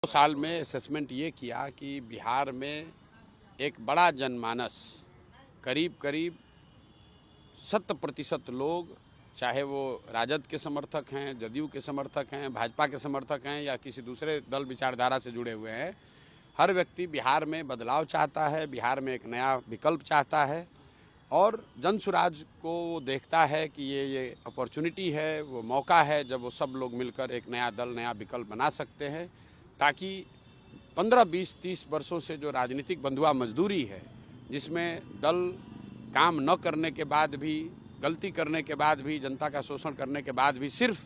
साल में असेसमेंट ये किया कि बिहार में एक बड़ा जनमानस करीब करीब 100% लोग, चाहे वो राजद के समर्थक हैं, जदयू के समर्थक हैं, भाजपा के समर्थक हैं या किसी दूसरे दल विचारधारा से जुड़े हुए हैं, हर व्यक्ति बिहार में बदलाव चाहता है, बिहार में एक नया विकल्प चाहता है और जन सुराज को वो देखता है कि ये अपॉर्चुनिटी है, वो मौका है जब वो सब लोग मिलकर एक नया दल, नया विकल्प बना सकते हैं, ताकि 15, 20, 30 वर्षों से जो राजनीतिक बंधुआ मजदूरी है, जिसमें दल काम न करने के बाद भी, गलती करने के बाद भी, जनता का शोषण करने के बाद भी सिर्फ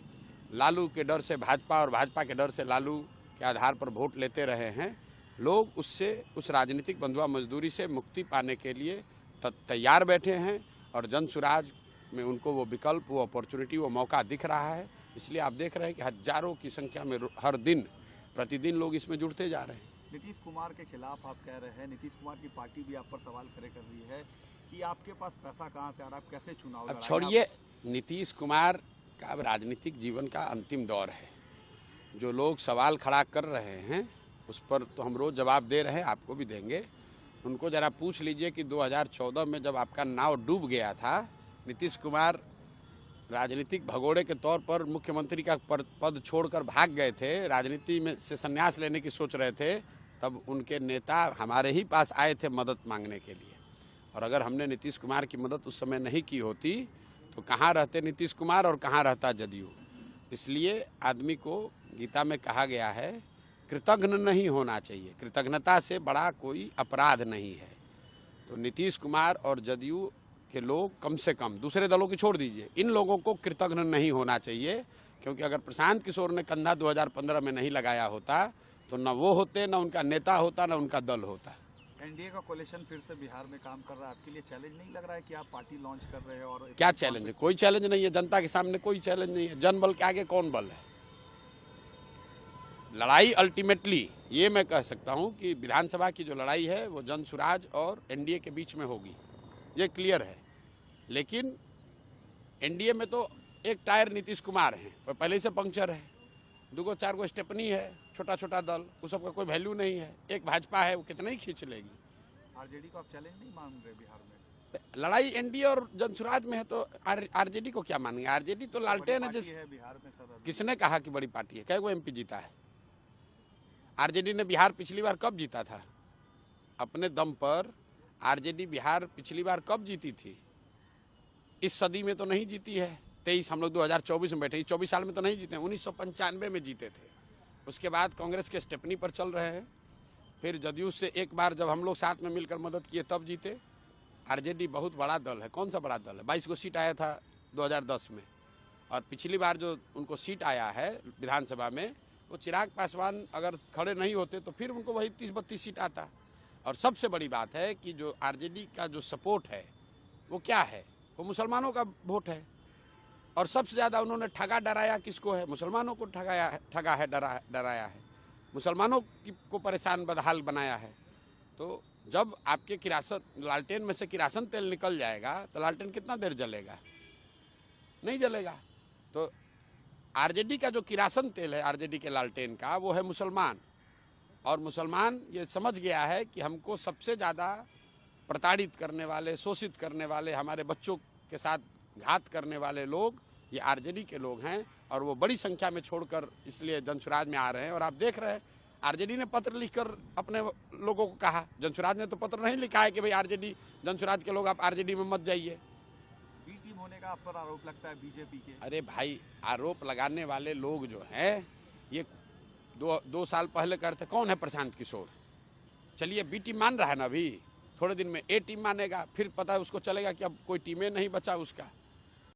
लालू के डर से भाजपा और भाजपा के डर से लालू के आधार पर वोट लेते रहे हैं, लोग उससे, उस राजनीतिक बंधुआ मजदूरी से मुक्ति पाने के लिए तैयार बैठे हैं और जन सुराज में उनको वो विकल्प, वो अपॉर्चुनिटी, वो मौका दिख रहा है। इसलिए आप देख रहे हैं कि हजारों की संख्या में हर दिन प्रतिदिन लोग इसमें जुड़ते जा रहे हैं। नीतीश कुमार के खिलाफ आप कह रहे हैं, नीतीश कुमार की पार्टी भी आप पर सवाल खड़े कर रही है कि आपके पास पैसा कहां से आ रहा है, आप कैसे चुनाव अब छोड़िए, नीतीश कुमार का अब राजनीतिक जीवन का अंतिम दौर है। जो लोग सवाल खड़ा कर रहे हैं उस पर तो हम रोज जवाब दे रहे हैं, आपको भी देंगे। उनको जरा पूछ लीजिए कि 2014 में जब आपका नाव डूब गया था, नीतीश कुमार राजनीतिक भगोड़े के तौर पर मुख्यमंत्री का पद छोड़कर भाग गए थे, राजनीति में से संन्यास लेने की सोच रहे थे, तब उनके नेता हमारे ही पास आए थे मदद मांगने के लिए। और अगर हमने नीतीश कुमार की मदद उस समय नहीं की होती तो कहाँ रहते नीतीश कुमार और कहाँ रहता जदयू। इसलिए आदमी को गीता में कहा गया है, कृतज्ञ नहीं होना चाहिए, कृतज्ञता से बड़ा कोई अपराध नहीं है। तो नीतीश कुमार और जदयू के लोग, कम से कम दूसरे दलों की छोड़ दीजिए, इन लोगों को कृतज्ञ नहीं होना चाहिए, क्योंकि अगर प्रशांत किशोर ने कंधा 2015 में नहीं लगाया होता तो न वो होते, न उनका नेता होता, न उनका दल होता। एनडीए का कोalition फिर से बिहार में काम कर रहा है, आपके लिए चैलेंज नहीं लग रहा है कि आप पार्टी लॉन्च कर रहे हैं? और क्या चैलेंज है? कोई चैलेंज नहीं है, जनता के सामने कोई चैलेंज नहीं है। जनबल के आगे कौन बल है? लड़ाई अल्टीमेटली ये मैं कह सकता हूं कि विधानसभा की जो लड़ाई है वो जन सुराज और एनडीए के बीच में होगी, ये क्लियर है। लेकिन एनडीए में तो एक टायर नीतीश कुमार हैं, वो पहले से पंक्चर है, 2 4 गो स्टेपनी है, छोटा छोटा दल, उस सबका कोई वैल्यू नहीं है। एक भाजपा है, वो कितना ही खींच लेगी। आरजेडी को आप चैलेंज नहीं मान रहे बिहार में? लड़ाई एनडीए और जन सुराज में है तो आरजेडी को क्या मानेंगे? आरजेडी तो लालटेन है जिस बिहार में। सर किसने कहा कि बड़ी पार्टी है? कै गो एमपी जीता है? आरजेडी ने बिहार पिछली बार कब जीता था? अपने दम पर आरजेडी बिहार पिछली बार कब जीती थी? इस सदी में तो नहीं जीती है। 23 हम लोग 2024 में बैठे, 24 साल में तो नहीं जीते, 1995 में जीते थे। उसके बाद कांग्रेस के स्टेपनी पर चल रहे हैं, फिर जदयू से एक बार जब हम लोग साथ में मिलकर मदद किए तब जीते। आरजेडी बहुत बड़ा दल है। कौन सा बड़ा दल है? 22 को सीट आया था 2010 में, और पिछली बार जो उनको सीट आया है विधानसभा में, वो चिराग पासवान अगर खड़े नहीं होते तो फिर उनको वही 30-32 सीट आता। और सबसे बड़ी बात है कि जो आरजेडी का जो सपोर्ट है वो क्या है? वो मुसलमानों का वोट है। और सबसे ज़्यादा उन्होंने ठगा डराया किसको है? मुसलमानों को ठगा है, डराया है, मुसलमानों को परेशान बदहाल बनाया है। तो जब आपके किरासन, लालटेन में से किरासन तेल निकल जाएगा तो लालटेन कितना देर जलेगा? नहीं जलेगा। तो आरजेडी का जो किरासन तेल है, आरजेडी के लालटेन का, वो है मुसलमान। और मुसलमान ये समझ गया है कि हमको सबसे ज़्यादा प्रताड़ित करने वाले, शोषित करने वाले, हमारे बच्चों के साथ घात करने वाले लोग ये आरजेडी के लोग हैं, और वो बड़ी संख्या में छोड़कर इसलिए जनसुराज में आ रहे हैं। और आप देख रहे हैं, आरजेडी ने पत्र लिखकर अपने लोगों को कहा, जनसुराज ने तो पत्र नहीं लिखा है कि भाई आरजेडी, जनसुराज के लोग आप आरजेडी में मत जाइए। बी टीम होने का आप पर आरोप लगता है बीजेपी के? अरे भाई, आरोप लगाने वाले लोग जो हैं, ये 2 साल पहले करते, कौन है प्रशांत किशोर? चलिए बी टीम मान रहा है ना, अभी थोड़े दिन में ए टीम मानेगा, फिर पता है उसको चलेगा कि अब कोई टीमें नहीं बचा उसका।